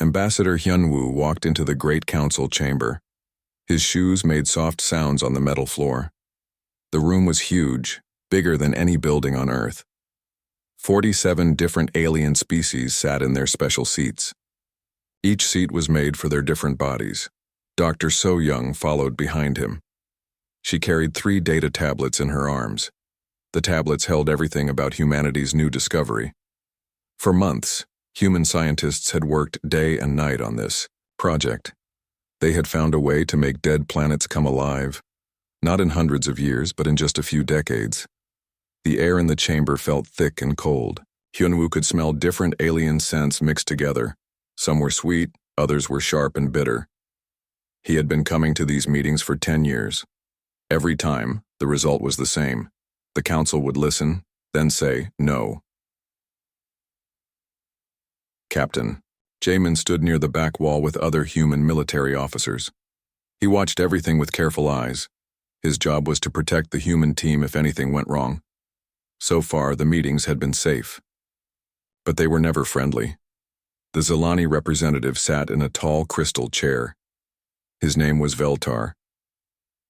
Ambassador Hyunwoo walked into the Great Council chamber. His shoes made soft sounds on the metal floor. The room was huge, bigger than any building on Earth. 47 different alien species sat in their special seats. Each seat was made for their different bodies. Dr. So-young followed behind him. She carried 3 data tablets in her arms. The tablets held everything about humanity's new discovery. For months, human scientists had worked day and night on this project. They had found a way to make dead planets come alive, not in hundreds of years, but in just a few decades. The air in the chamber felt thick and cold. Hyunwoo could smell different alien scents mixed together. Some were sweet, others were sharp and bitter. He had been coming to these meetings for 10 years. Every time, the result was the same. The council would listen, then say no. Captain. Jaemin stood near the back wall with other human military officers. He watched everything with careful eyes. His job was to protect the human team if anything went wrong. So far, the meetings had been safe. But they were never friendly. The Zilani representative sat in a tall crystal chair. His name was Veltar.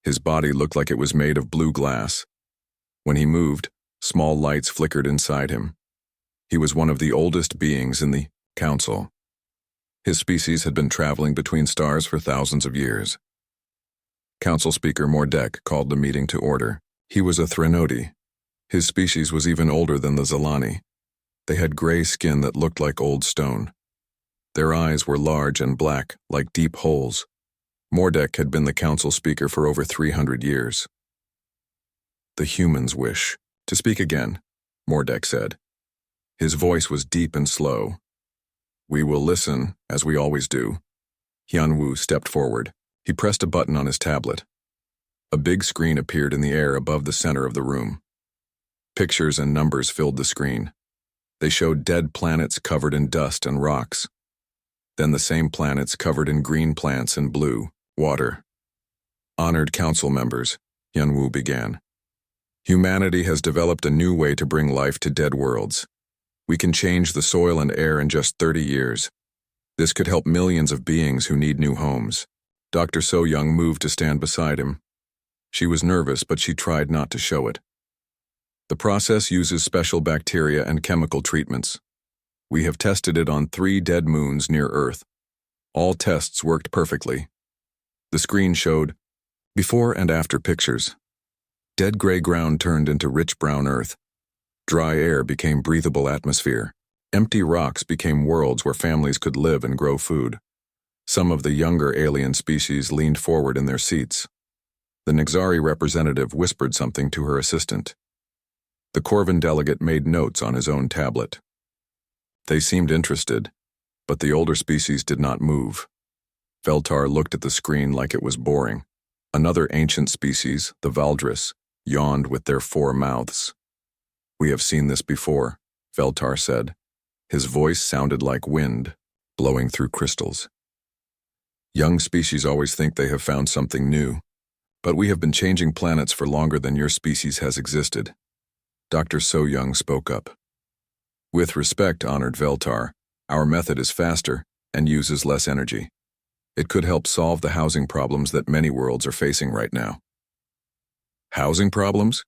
His body looked like it was made of blue glass. When he moved, small lights flickered inside him. He was one of the oldest beings in the council. His species had been traveling between stars for thousands of years. Council Speaker Mordek called the meeting to order. He was a Threnody. His species was even older than the Zilani. They had gray skin that looked like old stone. Their eyes were large and black, like deep holes. Mordek had been the council speaker for over 300 years. The humans wish to speak again, Mordek said. His voice was deep and slow. We will listen, as we always do. Hyunwoo stepped forward. He pressed a button on his tablet. A big screen appeared in the air above the center of the room. Pictures and numbers filled the screen. They showed dead planets covered in dust and rocks. Then the same planets covered in green plants and blue water. Honored council members, Hyunwoo began. Humanity has developed a new way to bring life to dead worlds. We can change the soil and air in just 30 years. This could help millions of beings who need new homes. Dr. So-young moved to stand beside him. She was nervous, but she tried not to show it. The process uses special bacteria and chemical treatments. We have tested it on 3 dead moons near Earth. All tests worked perfectly. The screen showed before and after pictures. Dead gray ground turned into rich brown earth. Dry air became breathable atmosphere. Empty rocks became worlds where families could live and grow food. Some of the younger alien species leaned forward in their seats. The Nexari representative whispered something to her assistant. The Corvin delegate made notes on his own tablet. They seemed interested, but the older species did not move. Veltar looked at the screen like it was boring. Another ancient species, the Valdris, yawned with their 4 mouths. We have seen this before, Veltar said. His voice sounded like wind, blowing through crystals. Young species always think they have found something new, but we have been changing planets for longer than your species has existed. Dr. So-young spoke up. With respect, honored Veltar, our method is faster and uses less energy. It could help solve the housing problems that many worlds are facing right now. Housing problems?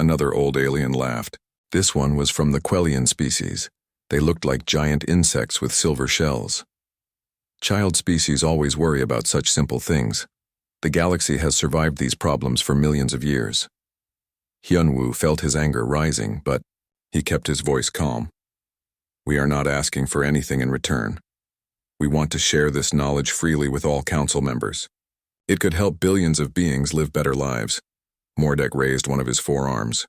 Another old alien laughed. This one was from the Quellian species. They looked like giant insects with silver shells. Child species always worry about such simple things. The galaxy has survived these problems for millions of years. Hyunwoo felt his anger rising, but he kept his voice calm. We are not asking for anything in return. We want to share this knowledge freely with all council members. It could help billions of beings live better lives. Mordek raised one of his forearms.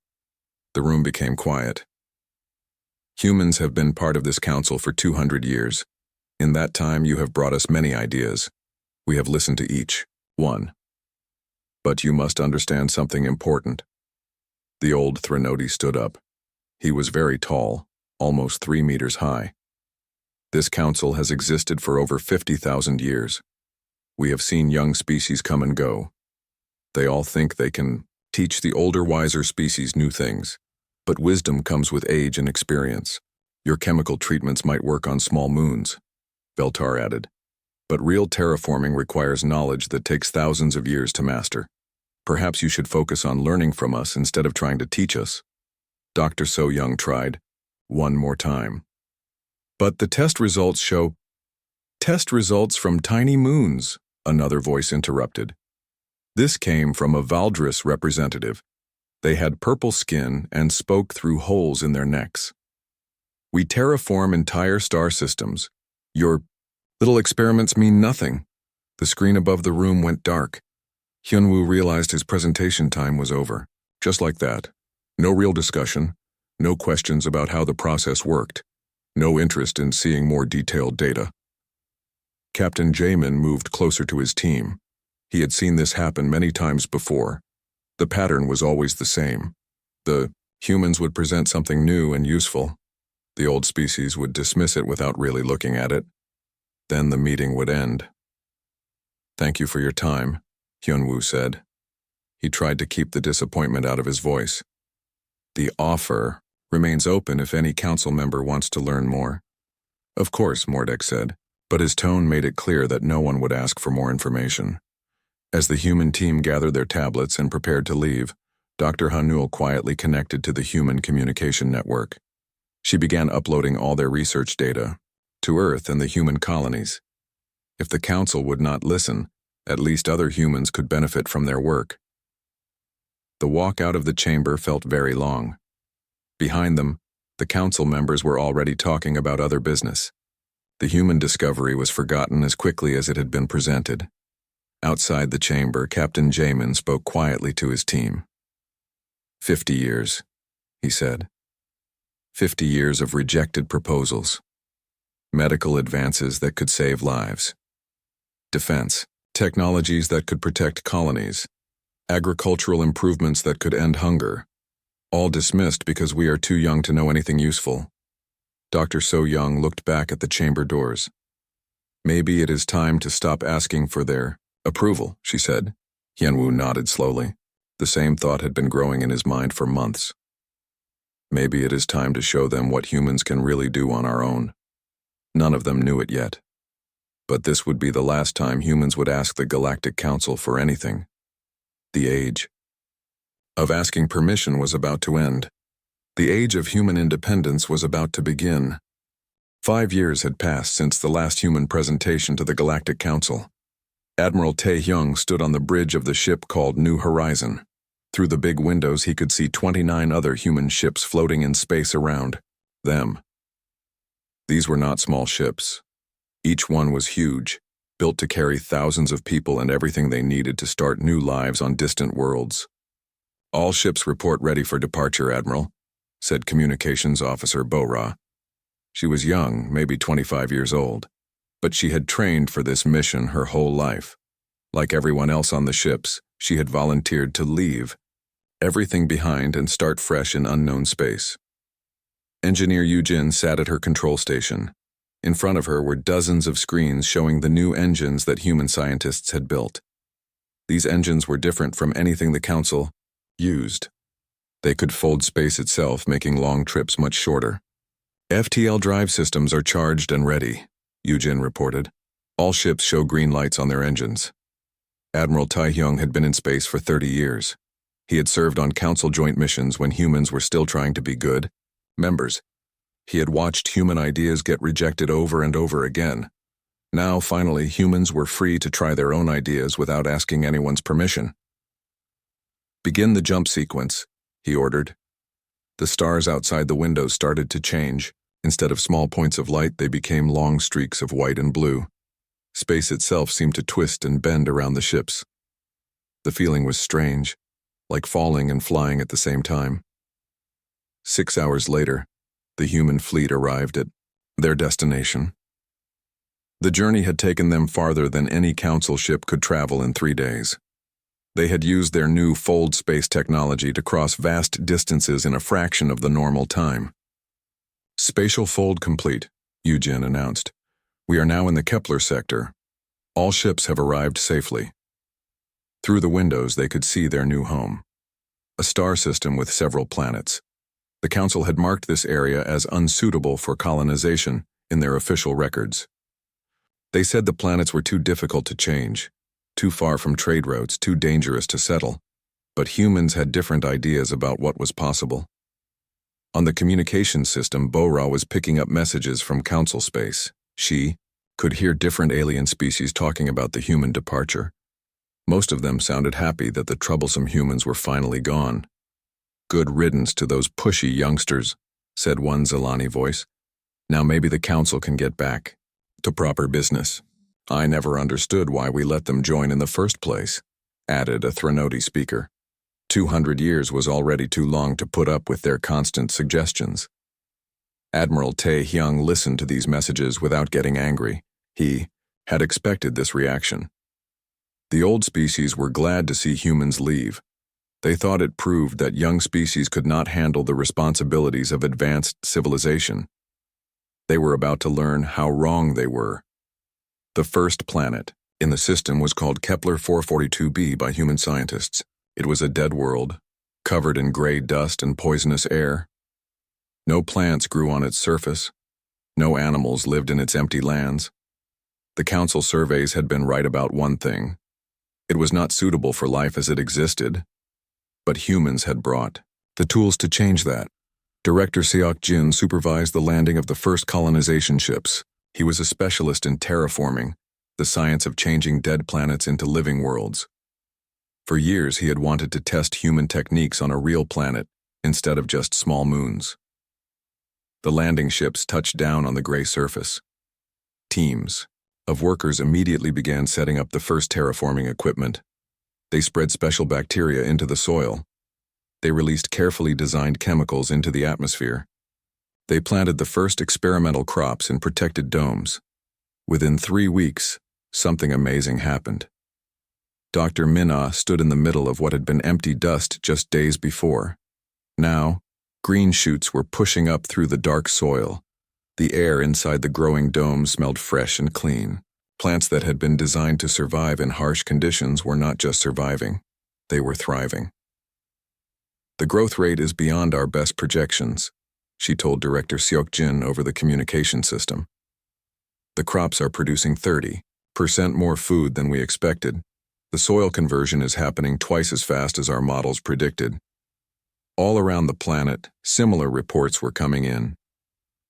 The room became quiet. Humans have been part of this council for 200 years. In that time, you have brought us many ideas. We have listened to each one. But you must understand something important. The old Threnody stood up. He was very tall, almost 3 meters high. This council has existed for over 50,000 years. We have seen young species come and go. They all think they can teach the older, wiser species new things. But wisdom comes with age and experience. Your chemical treatments might work on small moons, Beltar added. But real terraforming requires knowledge that takes thousands of years to master. Perhaps you should focus on learning from us instead of trying to teach us. Dr. So Young tried. One more time. But the test results show... Test results from tiny moons, another voice interrupted. This came from a Valdris representative. They had purple skin and spoke through holes in their necks. We terraform entire star systems. Your little experiments mean nothing. The screen above the room went dark. Hyunwoo realized his presentation time was over. Just like that. No real discussion. No questions about how the process worked. No interest in seeing more detailed data. Captain Jamin moved closer to his team. He had seen this happen many times before. The pattern was always the same. The humans would present something new and useful. The old species would dismiss it without really looking at it. Then the meeting would end. "Thank you for your time," Hyunwoo said. He tried to keep the disappointment out of his voice. "The offer remains open if any council member wants to learn more." "Of course," Mordek said, but his tone made it clear that no one would ask for more information. As the human team gathered their tablets and prepared to leave, Dr. Hanul quietly connected to the human communication network. She began uploading all their research data to Earth and the human colonies. If the council would not listen, at least other humans could benefit from their work. The walk out of the chamber felt very long. Behind them, the council members were already talking about other business. The human discovery was forgotten as quickly as it had been presented. Outside the chamber, Captain Jamin spoke quietly to his team. 50 years, he said. 50 years of rejected proposals. Medical advances that could save lives. Defense, technologies that could protect colonies. Agricultural improvements that could end hunger. All dismissed because we are too young to know anything useful. Dr. So Young looked back at the chamber doors. "Maybe it is time to stop asking for their approval," she said. Hyunwoo nodded slowly. The same thought had been growing in his mind for months. Maybe it is time to show them what humans can really do on our own. None of them knew it yet. But this would be the last time humans would ask the Galactic Council for anything. The age of asking permission was about to end. The age of human independence was about to begin. 5 years had passed since the last human presentation to the Galactic Council. Admiral Tae-hyung stood on the bridge of the ship called New Horizon. Through the big windows he could see 29 other human ships floating in space around them. These were not small ships. Each one was huge, built to carry thousands of people and everything they needed to start new lives on distant worlds. "All ships report ready for departure, Admiral," said Communications Officer Bo-ra. She was young, maybe 25 years old, but she had trained for this mission her whole life. Like everyone else on the ships, she had volunteered to leave everything behind and start fresh in unknown space. Engineer Yujin sat at her control station. In front of her were dozens of screens showing the new engines that human scientists had built. These engines were different from anything the Council used. They could fold space itself, making long trips much shorter. "FTL drive systems are charged and ready," Yujin reported. "All ships show green lights on their engines." Admiral Tae-hyung had been in space for 30 years. He had served on Council joint missions when humans were still trying to be good members. He had watched human ideas get rejected over and over again. Now, finally, humans were free to try their own ideas without asking anyone's permission. "Begin the jump sequence," he ordered. The stars outside the windows started to change. Instead of small points of light, they became long streaks of white and blue. Space itself seemed to twist and bend around the ships. The feeling was strange, like falling and flying at the same time. 6 hours later, the human fleet arrived at their destination. The journey had taken them farther than any Council ship could travel in 3 days. They had used their new fold space technology to cross vast distances in a fraction of the normal time. "Spatial fold complete," Yujin announced. "We are now in the Kepler sector. All ships have arrived safely." Through the windows they could see their new home. A star system with several planets. The Council had marked this area as unsuitable for colonization in their official records. They said the planets were too difficult to change, too far from trade routes, too dangerous to settle. But humans had different ideas about what was possible. On the communications system, Bora was picking up messages from Council space. She could hear different alien species talking about the human departure. Most of them sounded happy that the troublesome humans were finally gone. "Good riddance to those pushy youngsters," said one Zilani voice. "Now maybe the Council can get back to proper business. I never understood why we let them join in the first place," added a Threnodi speaker. 200 years was already too long to put up with their constant suggestions. Admiral Tae Hyung listened to these messages without getting angry. He had expected this reaction. The old species were glad to see humans leave. They thought it proved that young species could not handle the responsibilities of advanced civilization. They were about to learn how wrong they were. The first planet in the system was called Kepler 442b by human scientists. It was a dead world, covered in gray dust and poisonous air. No plants grew on its surface. No animals lived in its empty lands. The Council surveys had been right about one thing. It was not suitable for life as it existed, but humans had brought the tools to change that. Director Seok Jin supervised the landing of the first colonization ships. He was a specialist in terraforming, the science of changing dead planets into living worlds. For years, he had wanted to test human techniques on a real planet instead of just small moons. The landing ships touched down on the gray surface. Teams of workers immediately began setting up the first terraforming equipment. They spread special bacteria into the soil. They released carefully designed chemicals into the atmosphere. They planted the first experimental crops in protected domes. Within 3 weeks, something amazing happened. Dr. Minna stood in the middle of what had been empty dust just days before. Now, green shoots were pushing up through the dark soil. The air inside the growing dome smelled fresh and clean. Plants that had been designed to survive in harsh conditions were not just surviving, they were thriving. "The growth rate is beyond our best projections," she told Director Seok Jin over the communication system. "The crops are producing 30% more food than we expected. The soil conversion is happening twice as fast as our models predicted." All around the planet, similar reports were coming in.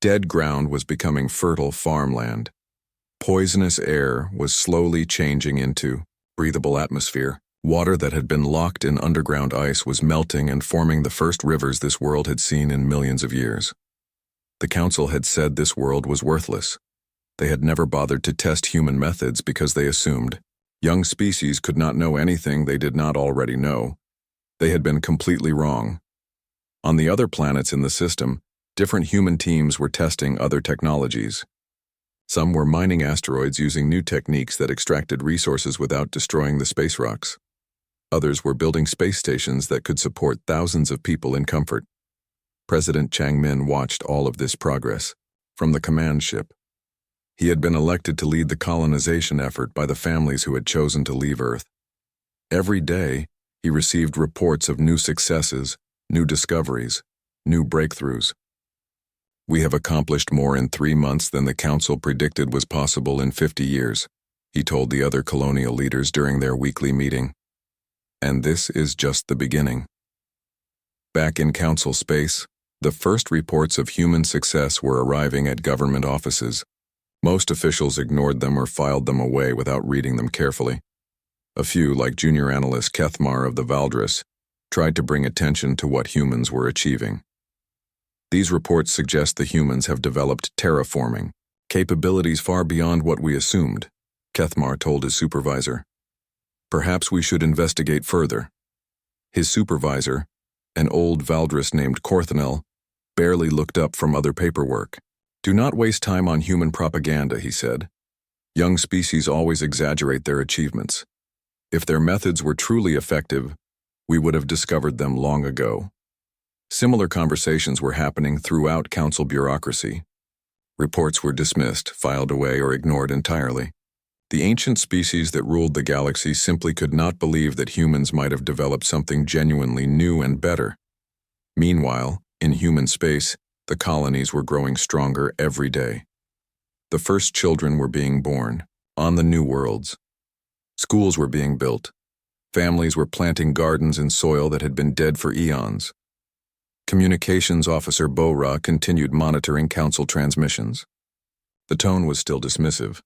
Dead ground was becoming fertile farmland. Poisonous air was slowly changing into breathable atmosphere. Water that had been locked in underground ice was melting and forming the first rivers this world had seen in millions of years. The Council had said this world was worthless. They had never bothered to test human methods because they assumed young species could not know anything they did not already know. They had been completely wrong. On the other planets in the system, different human teams were testing other technologies. Some were mining asteroids using new techniques that extracted resources without destroying the space rocks. Others were building space stations that could support thousands of people in comfort. President Chang Min watched all of this progress from the command ship. He had been elected to lead the colonization effort by the families who had chosen to leave Earth. Every day, he received reports of new successes, new discoveries, new breakthroughs. "We have accomplished more in 3 months than the Council predicted was possible in 50 years, he told the other colonial leaders during their weekly meeting. And this is just the beginning. Back in Council space, the first reports of human success were arriving at government offices. Most officials ignored them or filed them away without reading them carefully. A few, like junior analyst Kethmar of the Valdris, tried to bring attention to what humans were achieving. These reports suggest the humans have developed terraforming capabilities far beyond what we assumed, Kethmar told his supervisor. Perhaps we should investigate further. His supervisor, an old Valdris named Korthanel, barely looked up from other paperwork. Do not waste time on human propaganda, he said. Young species always exaggerate their achievements. If their methods were truly effective, we would have discovered them long ago. Similar conversations were happening throughout Council bureaucracy. Reports were dismissed, filed away, or ignored entirely. The ancient species that ruled the galaxy simply could not believe that humans might have developed something genuinely new and better. Meanwhile, in human space, the colonies were growing stronger every day. The first children were being born. On the new worlds, schools were being built. Families were planting gardens in soil that had been dead for eons. Communications Officer Bora continued monitoring council transmissions. The tone was still dismissive,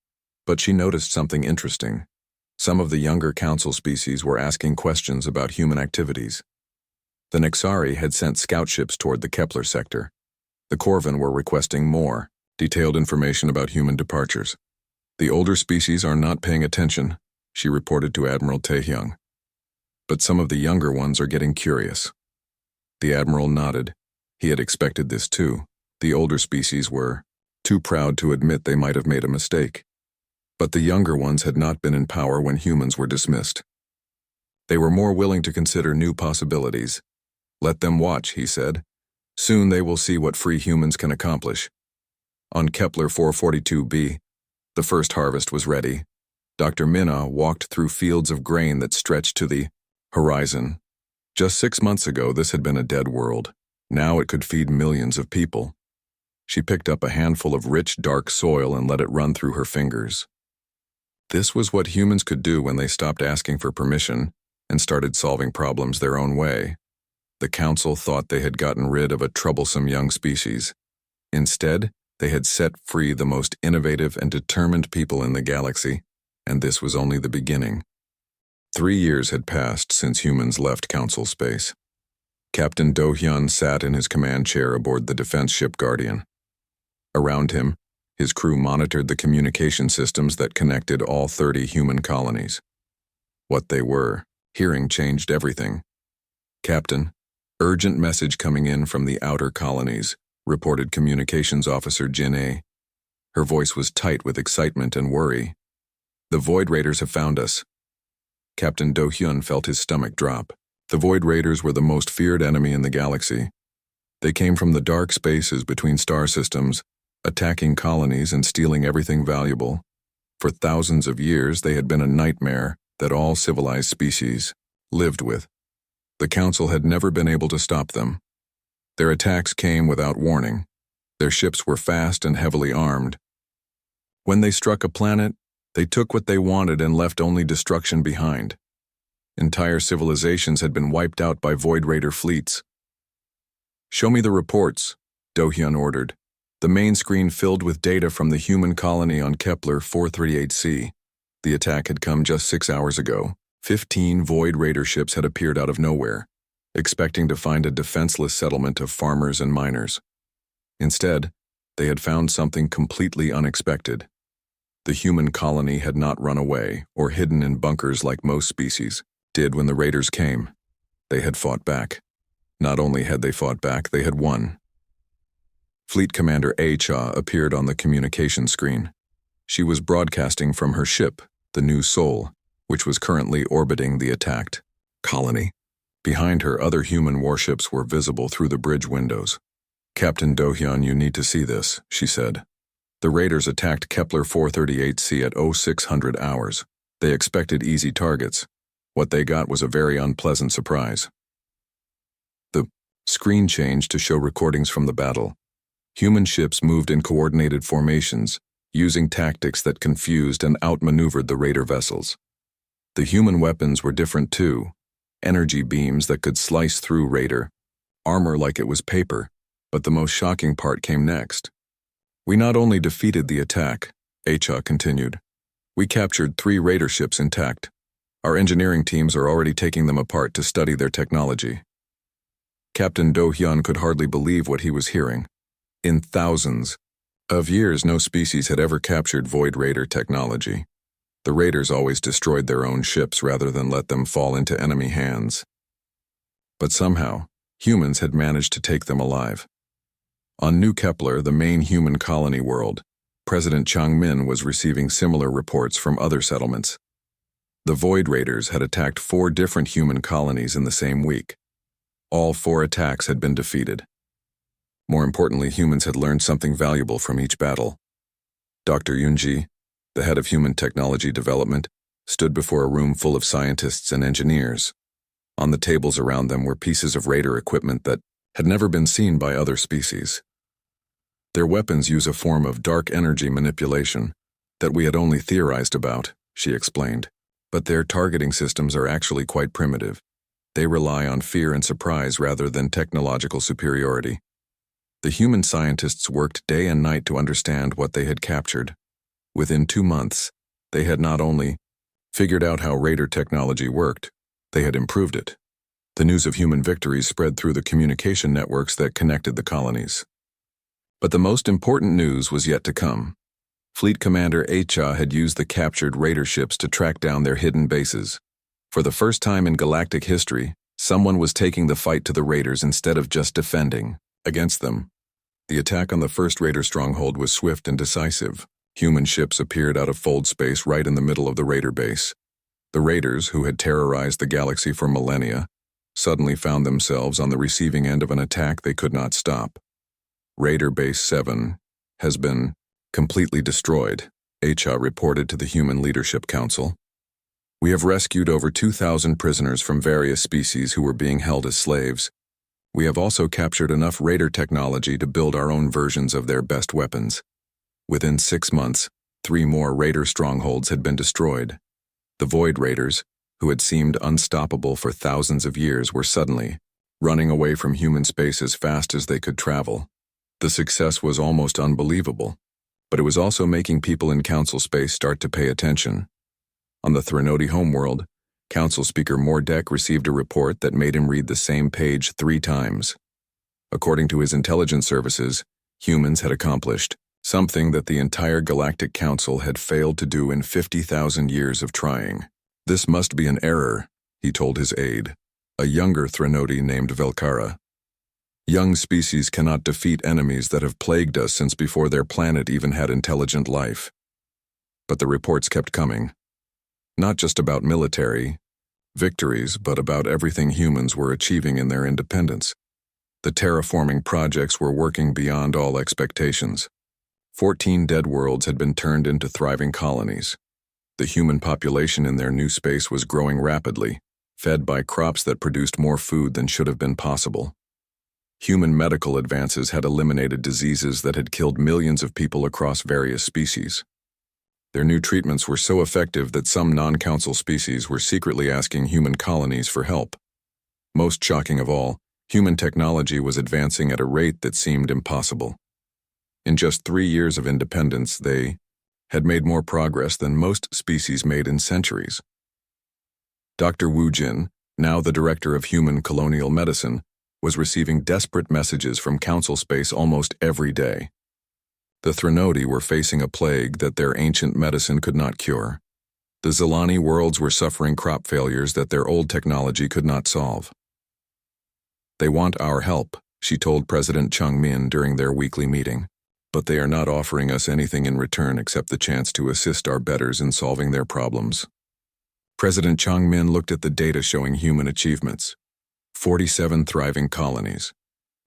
but she noticed something interesting. Some of the younger council species were asking questions about human activities. The Nexari had sent scout ships toward the Kepler sector. The Corvin were requesting more detailed information about human departures. The older species are not paying attention, she reported to Admiral Taehyung. But some of the younger ones are getting curious. The Admiral nodded. He had expected this too. The older species were too proud to admit they might have made a mistake. But the younger ones had not been in power when humans were dismissed. They were more willing to consider new possibilities. Let them watch, he said. Soon they will see what free humans can accomplish. On Kepler 442b, the first harvest was ready. Dr. Minna walked through fields of grain that stretched to the horizon. Just 6 months ago, this had been a dead world. Now it could feed millions of people. She picked up a handful of rich, dark soil and let it run through her fingers. This was what humans could do when they stopped asking for permission and started solving problems their own way. The council thought they had gotten rid of a troublesome young species. Instead, they had set free the most innovative and determined people in the galaxy, and this was only the beginning. 3 years had passed since humans left council space. Captain Do-hyun sat in his command chair aboard the defense ship Guardian. Around him, his crew monitored the communication systems that connected all 30 human colonies. What they were, hearing changed everything. Captain, urgent message coming in from the outer colonies, reported Communications Officer Jin-A. Her voice was tight with excitement and worry. The Void Raiders have found us. Captain Do-hyun felt his stomach drop. The Void Raiders were the most feared enemy in the galaxy. They came from the dark spaces between star systems, attacking colonies and stealing everything valuable. For thousands of years, they had been a nightmare that all civilized species lived with. The Council had never been able to stop them. Their attacks came without warning. Their ships were fast and heavily armed. When they struck a planet, they took what they wanted and left only destruction behind. Entire civilizations had been wiped out by Void Raider fleets. "Show me the reports," Do-hyun ordered. The main screen filled with data from the human colony on Kepler 438c. The attack had come just 6 hours ago. 15 Void Raider ships had appeared out of nowhere, expecting to find a defenseless settlement of farmers and miners. Instead, they had found something completely unexpected. The human colony had not run away or hidden in bunkers like most species did when the raiders came. They had fought back. Not only had they fought back, they had won. Fleet Commander Cha appeared on the communication screen. She was broadcasting from her ship, the New Soul, which was currently orbiting the attacked colony. Behind her, other human warships were visible through the bridge windows. "Captain Do-hyun, you need to see this," she said. "The raiders attacked Kepler 438c at 0600 hours. They expected easy targets. What they got was a very unpleasant surprise." The screen changed to show recordings from the battle. Human ships moved in coordinated formations, using tactics that confused and outmaneuvered the raider vessels. The human weapons were different too. Energy beams that could slice through raider, armor like it was paper, but the most shocking part came next. "We not only defeated the attack," Cha continued. "We captured 3 raider ships intact. Our engineering teams are already taking them apart to study their technology." Captain Do-hyun could hardly believe what he was hearing. In thousands of years, no species had ever captured Void Raider technology. The raiders always destroyed their own ships rather than let them fall into enemy hands. But somehow, humans had managed to take them alive. On New Kepler, the main human colony world, President Changmin was receiving similar reports from other settlements. The Void Raiders had attacked 4 different human colonies in the same week. All 4 attacks had been defeated. More importantly, humans had learned something valuable from each battle. Dr. Yunji, the head of human technology development, stood before a room full of scientists and engineers. On the tables around them were pieces of raider equipment that had never been seen by other species. Their weapons use a form of dark energy manipulation, that we had only theorized about, she explained. But their targeting systems are actually quite primitive. They rely on fear and surprise rather than technological superiority. The human scientists worked day and night to understand what they had captured. Within 2 months, they had not only figured out how radar technology worked, they had improved it. The news of human victories spread through the communication networks that connected the colonies. But the most important news was yet to come. Fleet Commander HFY had used the captured raider ships to track down their hidden bases. For the first time in galactic history, someone was taking the fight to the raiders instead of just defending against them. The attack on the first raider stronghold was swift and decisive. Human ships appeared out of fold space right in the middle of the raider base. The raiders, who had terrorized the galaxy for millennia, suddenly found themselves on the receiving end of an attack they could not stop. Raider Base 7 has been completely destroyed, HFY reported to the Human Leadership Council. We have rescued over 2,000 prisoners from various species who were being held as slaves. We have also captured enough raider technology to build our own versions of their best weapons. Within 6 months, 3 more raider strongholds had been destroyed. The Void Raiders, who had seemed unstoppable for thousands of years, were suddenly running away from human space as fast as they could travel. The success was almost unbelievable, but it was also making people in Council space start to pay attention. On the Threnody homeworld, Council Speaker Mordek received a report that made him read the same page 3 times. According to his intelligence services, humans had accomplished something that the entire Galactic Council had failed to do in 50,000 years of trying. This must be an error, he told his aide, a younger Threnody named Velkara. Young species cannot defeat enemies that have plagued us since before their planet even had intelligent life. But the reports kept coming. Not just about military victories, but about everything humans were achieving in their independence. The terraforming projects were working beyond all expectations. 14 dead worlds had been turned into thriving colonies. The human population in their new space was growing rapidly, fed by crops that produced more food than should have been possible. Human medical advances had eliminated diseases that had killed millions of people across various species. Their new treatments were so effective that some non-council species were secretly asking human colonies for help. Most shocking of all, human technology was advancing at a rate that seemed impossible. In just 3 years of independence, they had made more progress than most species made in centuries. Dr. Wu Jin, now the director of human colonial medicine, was receiving desperate messages from Council space almost every day. The Threnody were facing a plague that their ancient medicine could not cure. The Zilani worlds were suffering crop failures that their old technology could not solve. They want our help, she told President Chung Min during their weekly meeting, but they are not offering us anything in return except the chance to assist our betters in solving their problems. President Chung Min looked at the data showing human achievements. 47 thriving colonies,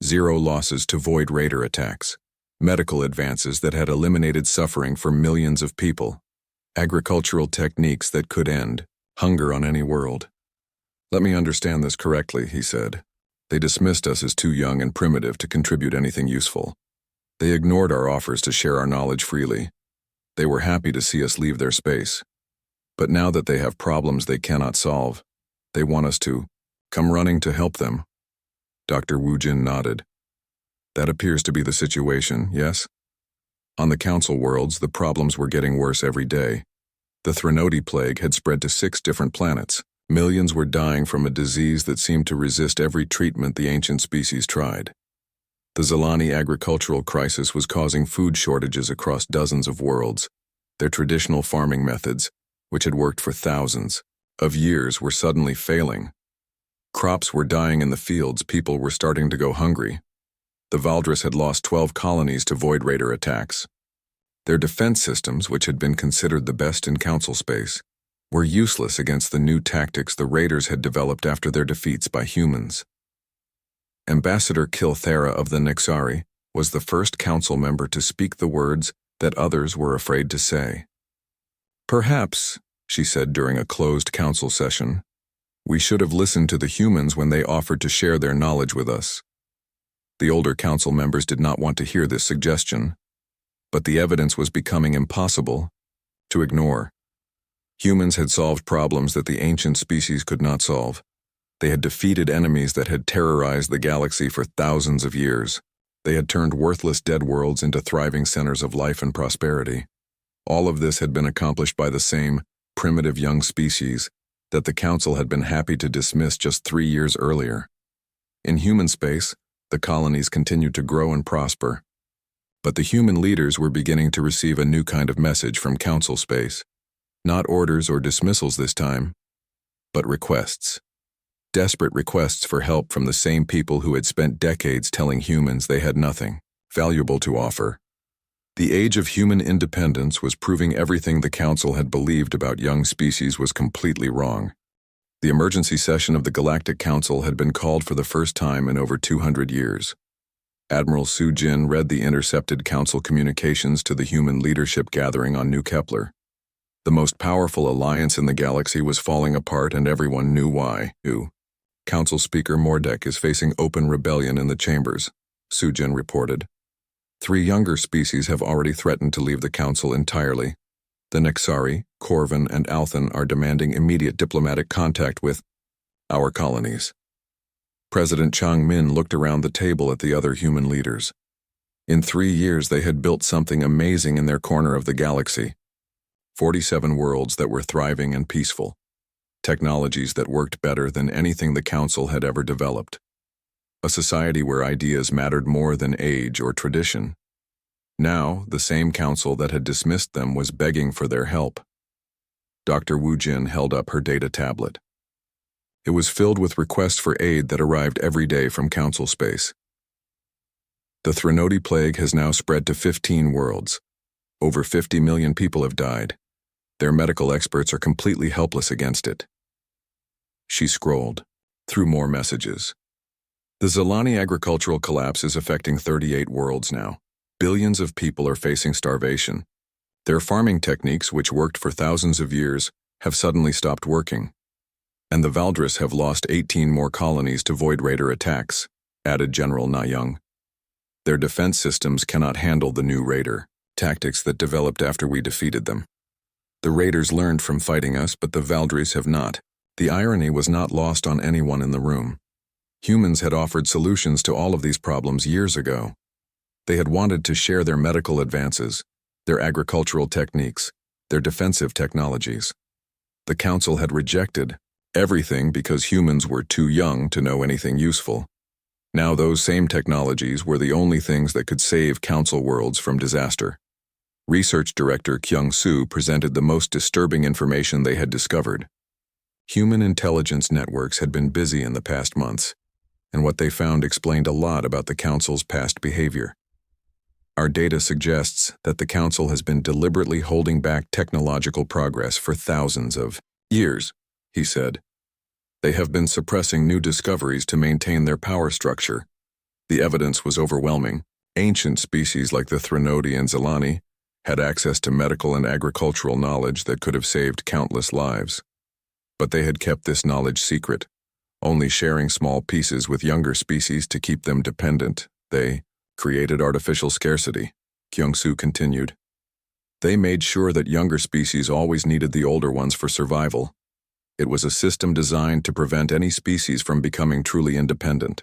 0 losses to Void Raider attacks, medical advances that had eliminated suffering for millions of people, agricultural techniques that could end hunger on any world. Let me understand this correctly, he said. They dismissed us as too young and primitive to contribute anything useful. They ignored our offers to share our knowledge freely. They were happy to see us leave their space. But now that they have problems they cannot solve, they want us to come running to help them. Dr. Wu Jin nodded. That appears to be the situation, yes? On the Council worlds, the problems were getting worse every day. The Threnody plague had spread to 6 different planets. Millions were dying from a disease that seemed to resist every treatment the ancient species tried. The Zilani agricultural crisis was causing food shortages across dozens of worlds. Their traditional farming methods, which had worked for thousands of years, were suddenly failing. Crops were dying in the fields, people were starting to go hungry. The Valdris had lost 12 colonies to Void Raider attacks. Their defense systems, which had been considered the best in Council space, were useless against the new tactics the Raiders had developed after their defeats by humans. Ambassador Kilthera of the Nixari was the first Council member to speak the words that others were afraid to say. Perhaps, she said during a closed Council session, we should have listened to the humans when they offered to share their knowledge with us. The older Council members did not want to hear this suggestion, but the evidence was becoming impossible, to ignore. Humans had solved problems that the ancient species could not solve. They had defeated enemies that had terrorized the galaxy for thousands of years. They had turned worthless dead worlds into thriving centers of life and prosperity. All of this had been accomplished by the same primitive young species that the Council had been happy to dismiss just 3 years earlier. In human space, the colonies continued to grow and prosper. But the human leaders were beginning to receive a new kind of message from Council space. Not orders or dismissals this time, but requests. Desperate requests for help from the same people who had spent decades telling humans they had nothing valuable to offer. The age of human independence was proving everything the Council had believed about young species was completely wrong. The emergency session of the Galactic Council had been called for the first time in over 200 years. Admiral Su Jin read the intercepted Council communications to the human leadership gathering on New Kepler. The most powerful alliance in the galaxy was falling apart, and everyone knew why. Council Speaker Mordek is facing open rebellion in the chambers, Su Jin reported. 3 younger species have already threatened to leave the Council entirely. The Nexari, Corvin, and Althan are demanding immediate diplomatic contact with our colonies. President Chang Min looked around the table at the other human leaders. In 3 years they had built something amazing in their corner of the galaxy. 47 worlds that were thriving and peaceful. Technologies that worked better than anything the Council had ever developed. A society where ideas mattered more than age or tradition. Now, the same Council that had dismissed them was begging for their help. Dr. Wu Jin held up her data tablet. It was filled with requests for aid that arrived every day from Council space. The Threnody plague has now spread to 15 worlds. Over 50 million people have died. Their medical experts are completely helpless against it. She scrolled through more messages. The Zilani agricultural collapse is affecting 38 worlds now. Billions of people are facing starvation. Their farming techniques, which worked for thousands of years, have suddenly stopped working. And the Valdris have lost 18 more colonies to Void Raider attacks, added General Na Young. Their defense systems cannot handle the new Raider tactics that developed after we defeated them. The Raiders learned from fighting us, but the Valdris have not. The irony was not lost on anyone in the room. Humans had offered solutions to all of these problems years ago. They had wanted to share their medical advances, their agricultural techniques, their defensive technologies. The Council had rejected everything because humans were too young to know anything useful. Now those same technologies were the only things that could save Council worlds from disaster. Research Director Kyung-soo presented the most disturbing information they had discovered. Human intelligence networks had been busy in the past months, and what they found explained a lot about the Council's past behavior. Our data suggests that the Council has been deliberately holding back technological progress for thousands of years, he said. They have been suppressing new discoveries to maintain their power structure. The evidence was overwhelming. Ancient species like the Threnody and Zilani had access to medical and agricultural knowledge that could have saved countless lives. But they had kept this knowledge secret, only sharing small pieces with younger species to keep them dependent. They created artificial scarcity, Kyung-soo continued. They made sure that younger species always needed the older ones for survival. It was a system designed to prevent any species from becoming truly independent.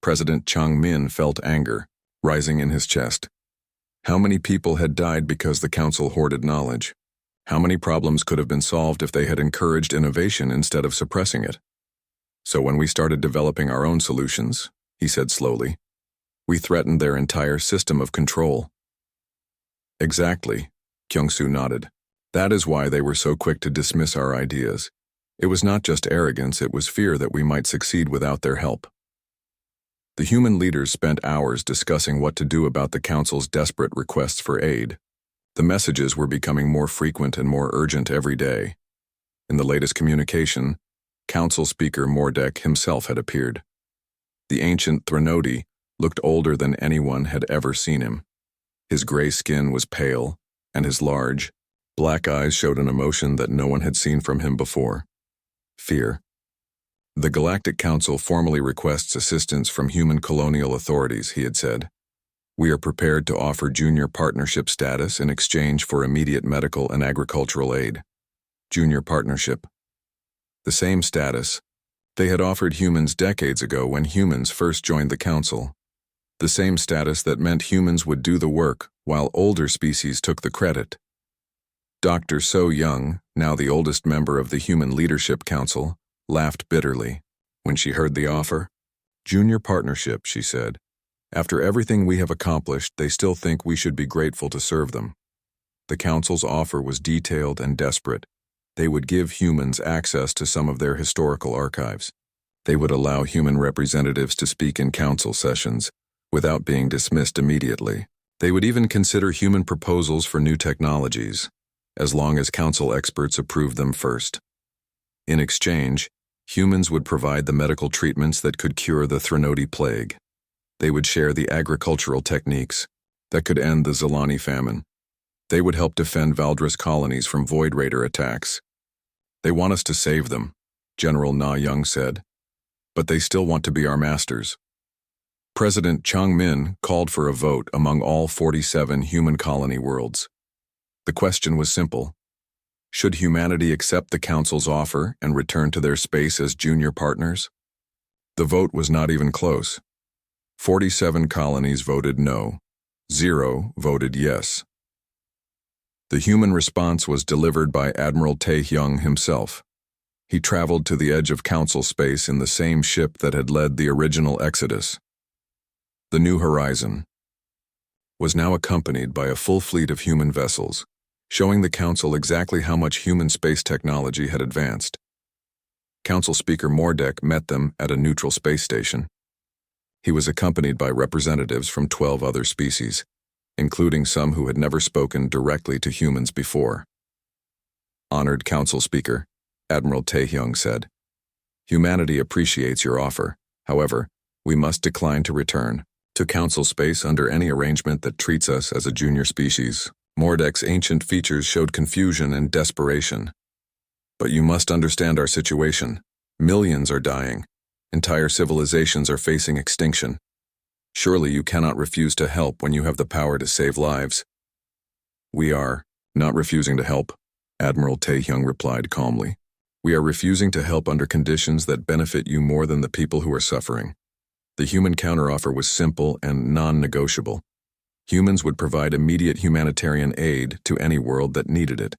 President Chang Min felt anger rising in his chest. How many people had died because the Council hoarded knowledge? How many problems could have been solved if they had encouraged innovation instead of suppressing it? So when we started developing our own solutions, he said slowly, we threatened their entire system of control. Exactly, Kyung-soo nodded. That is why they were so quick to dismiss our ideas. It was not just arrogance, it was fear that we might succeed without their help. The human leaders spent hours discussing what to do about the Council's desperate requests for aid. The messages were becoming more frequent and more urgent every day. In the latest communication, Council Speaker Mordek himself had appeared. The ancient Threnody looked older than anyone had ever seen him. His gray skin was pale, and his large, black eyes showed an emotion that no one had seen from him before. Fear. The Galactic Council formally requests assistance from human colonial authorities, he had said. We are prepared to offer junior partnership status in exchange for immediate medical and agricultural aid. Junior partnership. The same status they had offered humans decades ago when humans first joined the council. The same status that meant humans would do the work while older species took the credit. Dr. So Young, now the oldest member of the Human Leadership Council, laughed bitterly when she heard the offer. Junior partnership, she said. After everything we have accomplished, they still think we should be grateful to serve them. The council's offer was detailed and desperate. They would give humans access to some of their historical archives. They would allow human representatives to speak in council sessions without being dismissed immediately. They would even consider human proposals for new technologies, as long as council experts approved them first. In exchange, humans would provide the medical treatments that could cure the Threnody plague. They would share the agricultural techniques that could end the Zilani famine. They would help defend Valdris colonies from Void Raider attacks. They want us to save them, General Na Young said, but they still want to be our masters. President Chang Min called for a vote among all 47 human colony worlds. The question was simple. Should humanity accept the Council's offer and return to their space as junior partners? The vote was not even close. 47 colonies voted no. 0 voted yes. The human response was delivered by Admiral Tae-hyung himself. He traveled to the edge of council space in the same ship that had led the original exodus. The New Horizon was now accompanied by a full fleet of human vessels, showing the council exactly how much human space technology had advanced. Council Speaker Mordek met them at a neutral space station. He was accompanied by representatives from 12 other species, including some who had never spoken directly to humans before. Honored Council Speaker, Admiral Tae-hyung said, "Humanity appreciates your offer. However, we must decline to return to council space under any arrangement that treats us as a junior species." Mordek's ancient features showed confusion and desperation. "But you must understand our situation. Millions are dying. Entire civilizations are facing extinction. Surely you cannot refuse to help when you have the power to save lives." "We are not refusing to help," Admiral Tae-hyung replied calmly. "We are refusing to help under conditions that benefit you more than the people who are suffering." The human counteroffer was simple and non-negotiable. Humans would provide immediate humanitarian aid to any world that needed it.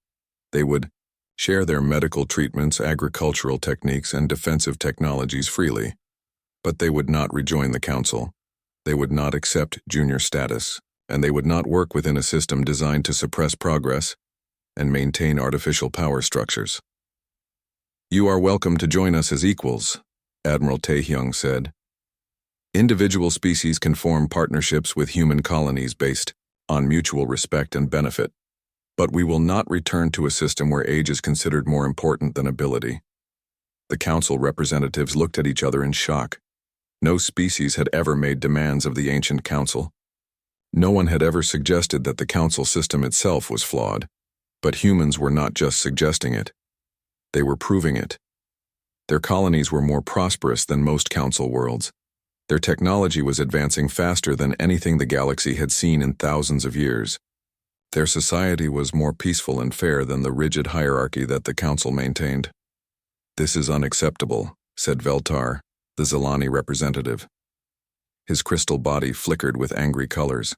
They would share their medical treatments, agricultural techniques, and defensive technologies freely. But they would not rejoin the council. They would not accept junior status, and they would not work within a system designed to suppress progress and maintain artificial power structures. "You are welcome to join us as equals," Admiral Tae-hyung said. "Individual species can form partnerships with human colonies based on mutual respect and benefit, but we will not return to a system where age is considered more important than ability." The council representatives looked at each other in shock. No species had ever made demands of the ancient council. No one had ever suggested that the council system itself was flawed. But humans were not just suggesting it. They were proving it. Their colonies were more prosperous than most council worlds. Their technology was advancing faster than anything the galaxy had seen in thousands of years. Their society was more peaceful and fair than the rigid hierarchy that the council maintained. "This is unacceptable," said Veltar, the Zilani representative. His crystal body flickered with angry colors.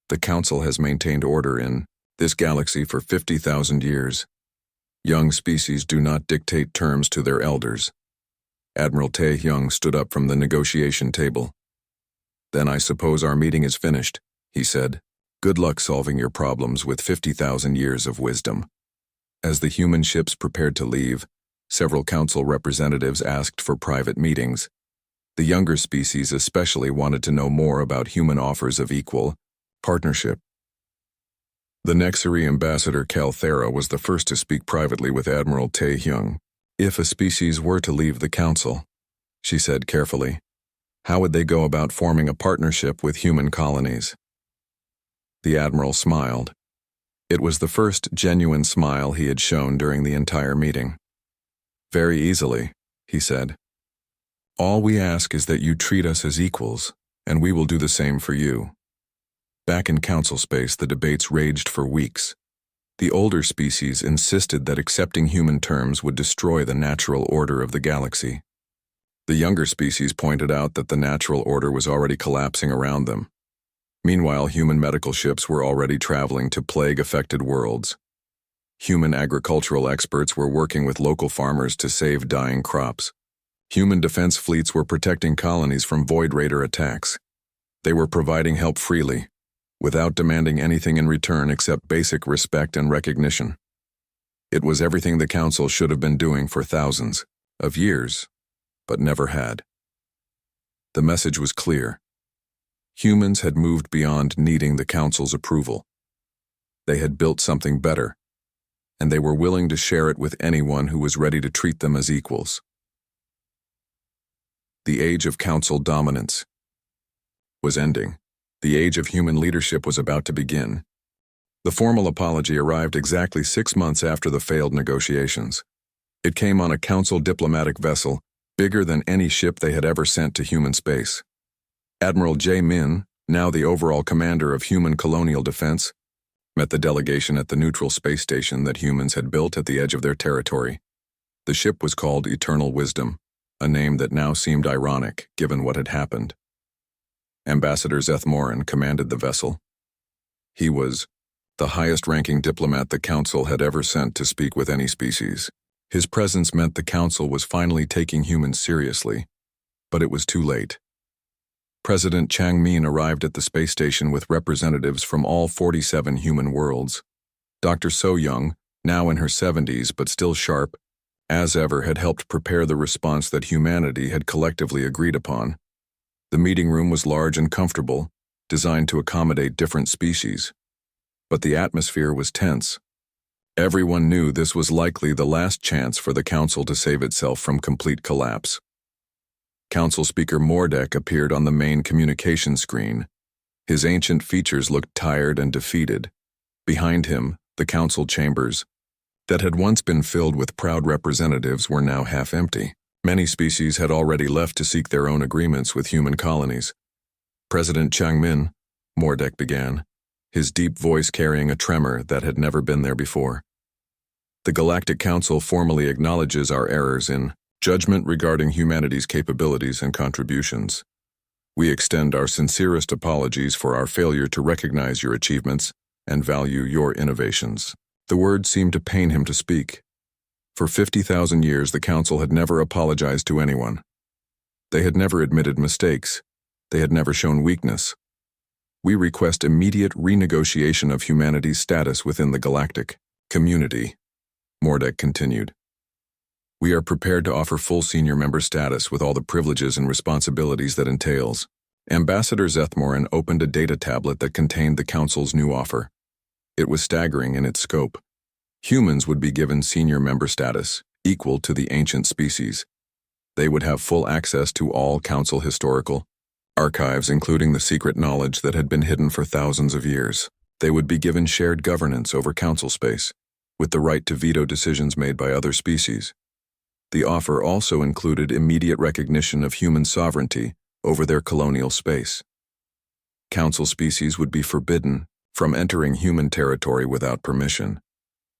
"The council has maintained order in this galaxy for 50,000 years. Young species do not dictate terms to their elders." Admiral Tae-hyung stood up from the negotiation table. "Then I suppose our meeting is finished," he said. "Good luck solving your problems with 50,000 years of wisdom." As the human ships prepared to leave, several council representatives asked for private meetings. The younger species especially wanted to know more about human offers of equal partnership. The Nexari ambassador Calthera was the first to speak privately with Admiral Tae-hyung. "If a species were to leave the council," she said carefully, "how would they go about forming a partnership with human colonies?" The admiral smiled. It was the first genuine smile he had shown during the entire meeting. "Very easily," he said. "All we ask is that you treat us as equals, and we will do the same for you. Back in council space, the debates raged for weeks. The older species insisted that accepting human terms would destroy the natural order of the galaxy. The younger species pointed out that the natural order was already collapsing around them. Meanwhile, human medical ships were already traveling to plague-affected worlds. Human agricultural experts were working with local farmers to save dying crops. Human defense fleets were protecting colonies from Void Raider attacks. They were providing help freely, without demanding anything in return except basic respect and recognition. It was everything the Council should have been doing for thousands of years, but never had. The message was clear. Humans had moved beyond needing the Council's approval. They had built something better, and they were willing to share it with anyone who was ready to treat them as equals. The age of Council dominance was ending. The age of human leadership was about to begin. The formal apology arrived exactly 6 months after the failed negotiations. It came on a Council diplomatic vessel, bigger than any ship they had ever sent to human space. Admiral J. Min, now the overall commander of human colonial defense, met the delegation at the neutral space station that humans had built at the edge of their territory. The ship was called Eternal Wisdom, a name that now seemed ironic given what had happened. Ambassador Zethmoran commanded the vessel. He was the highest-ranking diplomat the Council had ever sent to speak with any species. His presence meant the Council was finally taking humans seriously, but it was too late. President Chang Min arrived at the space station with representatives from all 47 human worlds. Dr. So Young, now in her 70s but still sharp, as ever had helped prepare the response that humanity had collectively agreed upon. The meeting room was large and comfortable, designed to accommodate different species. But the atmosphere was tense. Everyone knew this was likely the last chance for the Council to save itself from complete collapse. Council Speaker Mordek appeared on the main communication screen. His ancient features looked tired and defeated. Behind him, the Council chambers, that had once been filled with proud representatives, were now half empty. Many species had already left to seek their own agreements with human colonies. President Chang Min, Mordek began, his deep voice carrying a tremor that had never been there before. The Galactic Council formally acknowledges our errors in judgment regarding humanity's capabilities and contributions. We extend our sincerest apologies for our failure to recognize your achievements and value your innovations. The words seemed to pain him to speak. For 50,000 years, the Council had never apologized to anyone. They had never admitted mistakes. They had never shown weakness. We request immediate renegotiation of humanity's status within the galactic community, Mordek continued. We are prepared to offer full senior member status with all the privileges and responsibilities that entails. Ambassador Zethmoran opened a data tablet that contained the Council's new offer. It was staggering in its scope. Humans would be given senior member status, equal to the ancient species. They would have full access to all Council historical archives, including the secret knowledge that had been hidden for thousands of years. They would be given shared governance over Council space, with the right to veto decisions made by other species. The offer also included immediate recognition of human sovereignty over their colonial space. Council species would be forbidden from entering human territory without permission.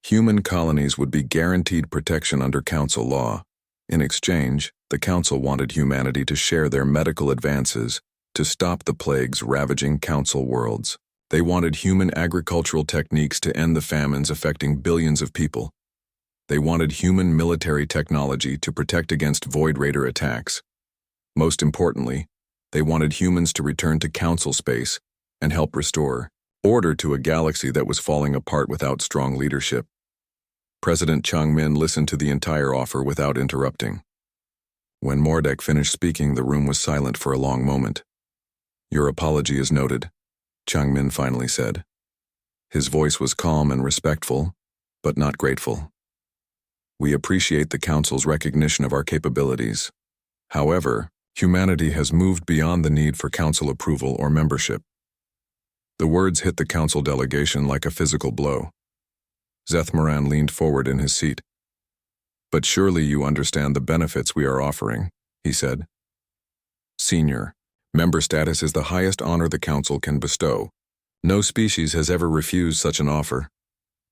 Human colonies would be guaranteed protection under Council law. In exchange, the Council wanted humanity to share their medical advances to stop the plagues ravaging Council worlds. They wanted human agricultural techniques to end the famines affecting billions of people. They wanted human military technology to protect against Void Raider attacks. Most importantly, they wanted humans to return to Council space and help restore order to a galaxy that was falling apart without strong leadership. President Chang Min listened to the entire offer without interrupting. When Mordek finished speaking, the room was silent for a long moment. Your apology is noted, Chang Min finally said. His voice was calm and respectful, but not grateful. We appreciate the Council's recognition of our capabilities. However, humanity has moved beyond the need for Council approval or membership. The words hit the Council delegation like a physical blow. Zethmoran leaned forward in his seat. But surely you understand the benefits we are offering, he said. Senior, member status is the highest honor the Council can bestow, No species has ever refused such an offer.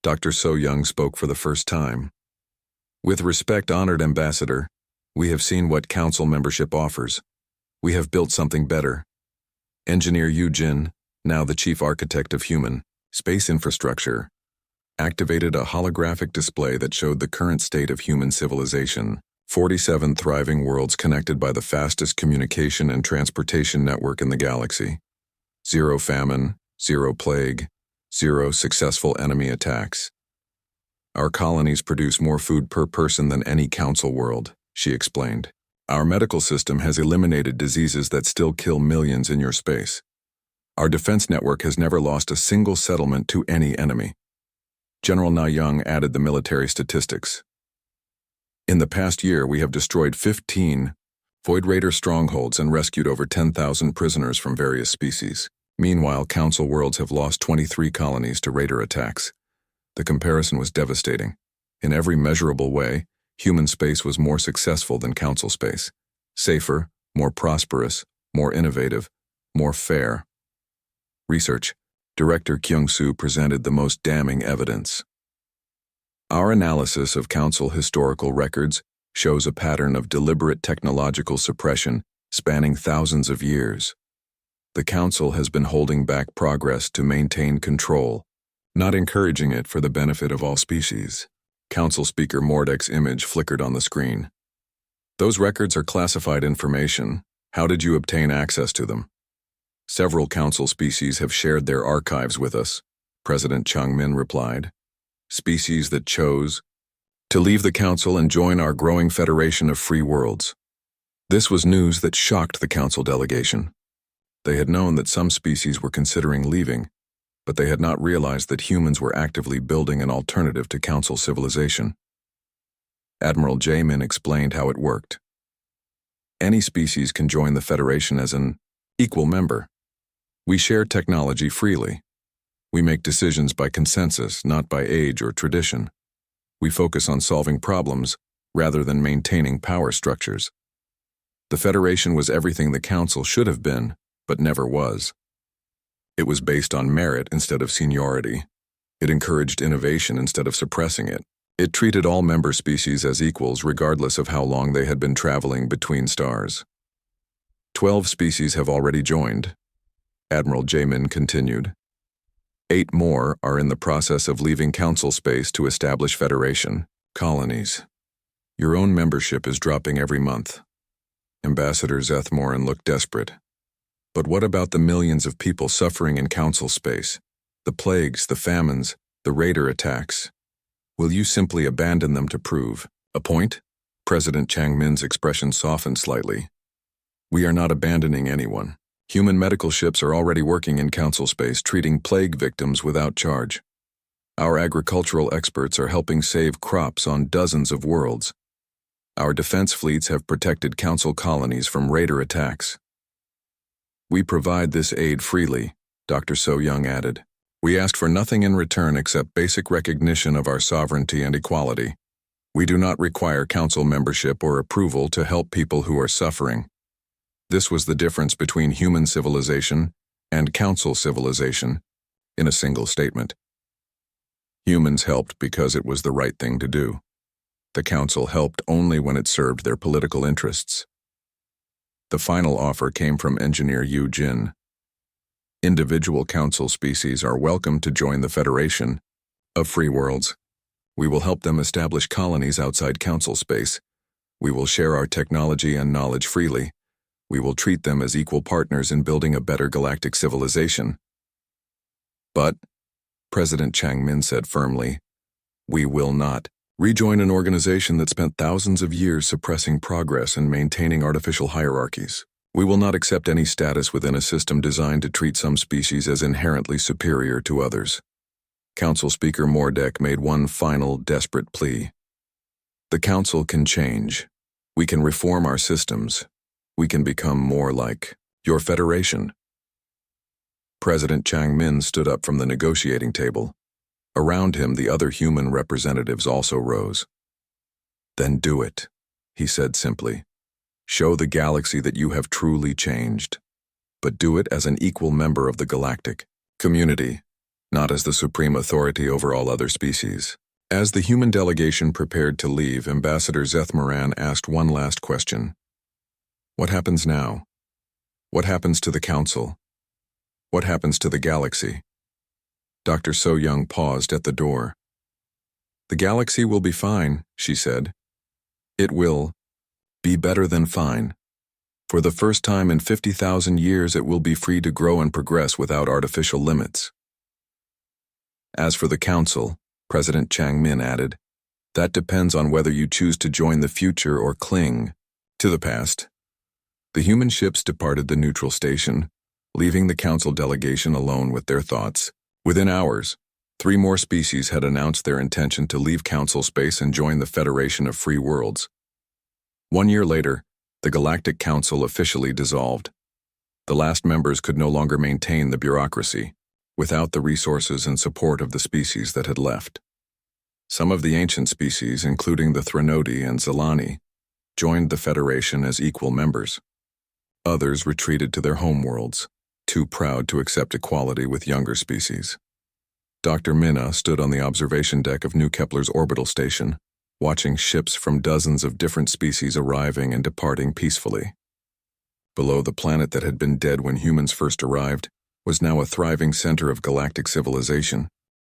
Dr. So Young spoke for the first time. With respect, honored ambassador, we have seen what council membership offers. We have built something better. Engineer Yu Jin, now the chief architect of human space infrastructure, activated a holographic display that showed the current state of human civilization. 47 thriving worlds connected by the fastest communication and transportation network in the galaxy. 0 famine, 0 plague, 0 successful enemy attacks. Our colonies produce more food per person than any council world, she explained. Our medical system has eliminated diseases that still kill millions in your space. Our defense network has never lost a single settlement to any enemy. General Na Young added the military statistics. In the past year, we have destroyed 15 Void Raider strongholds and rescued over 10,000 prisoners from various species. Meanwhile, Council worlds have lost 23 colonies to Raider attacks. The comparison was devastating. In every measurable way, human space was more successful than Council space. Safer, more prosperous, more innovative, more fair. Research. Director Kyung-soo presented the most damning evidence. Our analysis of Council historical records shows a pattern of deliberate technological suppression spanning thousands of years. The Council has been holding back progress to maintain control, not encouraging it for the benefit of all species. Council Speaker Mordek's image flickered on the screen. Those records are classified information. How did you obtain access to them? Several Council species have shared their archives with us, President Chang-min replied. Species that chose to leave the Council and join our growing Federation of Free Worlds. This was news that shocked the Council delegation. They had known that some species were considering leaving, but they had not realized that humans were actively building an alternative to Council civilization. Admiral Jamin explained how it worked. Any species can join the Federation as an equal member. We share technology freely. We make decisions by consensus, not by age or tradition. We focus on solving problems rather than maintaining power structures. The Federation was everything the Council should have been, but never was. It was based on merit instead of seniority. It encouraged innovation instead of suppressing it. It treated all member species as equals regardless of how long they had been traveling between stars. 12 species have already joined, Admiral Jamin continued. 8 more are in the process of leaving Council space to establish Federation colonies. Your own membership is dropping every month. Ambassador Zethmoran looked desperate. But what about the millions of people suffering in Council space? The plagues, the famines, the Raider attacks. Will you simply abandon them to prove a point? President Chang-min's expression softened slightly. We are not abandoning anyone. Human medical ships are already working in Council space, treating plague victims without charge. Our agricultural experts are helping save crops on dozens of worlds. Our defense fleets have protected Council colonies from Raider attacks. We provide this aid freely, Dr. So Young added. We ask for nothing in return except basic recognition of our sovereignty and equality. We do not require Council membership or approval to help people who are suffering. This was the difference between human civilization and Council civilization in a single statement. Humans helped because it was the right thing to do. The Council helped only when it served their political interests. The final offer came from Engineer Yu Jin. Individual Council species are welcome to join the Federation of Free Worlds. We will help them establish colonies outside Council space. We will share our technology and knowledge freely. We will treat them as equal partners in building a better galactic civilization. But, President Chang-min said firmly, we will not rejoin an organization that spent thousands of years suppressing progress and maintaining artificial hierarchies. We will not accept any status within a system designed to treat some species as inherently superior to others. Council Speaker Mordek made one final desperate plea. The Council can change. We can reform our systems. We can become more like your Federation. President Chang-min stood up from the negotiating table. Around him, the other human representatives also rose. Then do it, he said simply. Show the galaxy that you have truly changed. But do it as an equal member of the galactic community, not as the supreme authority over all other species. As the human delegation prepared to leave, Ambassador Zeth Moran asked one last question. What happens now? What happens to the Council? What happens to the galaxy? Dr. So Young paused at the door. The galaxy will be fine, she said. It will be better than fine. For the first time in 50,000 years, it will be free to grow and progress without artificial limits. As for the Council, President Chang Min added, that depends on whether you choose to join the future or cling to the past. The human ships departed the neutral station, leaving the Council delegation alone with their thoughts. Within hours, 3 more species had announced their intention to leave Council space and join the Federation of Free Worlds. 1 year later, the Galactic Council officially dissolved. The last members could no longer maintain the bureaucracy, without the resources and support of the species that had left. Some of the ancient species, including the Threnodi and Zelani, joined the Federation as equal members. Others retreated to their homeworlds, too proud to accept equality with younger species. Dr. Minna stood on the observation deck of New Kepler's orbital station, watching ships from dozens of different species arriving and departing peacefully. Below, the planet that had been dead when humans first arrived was now a thriving center of galactic civilization.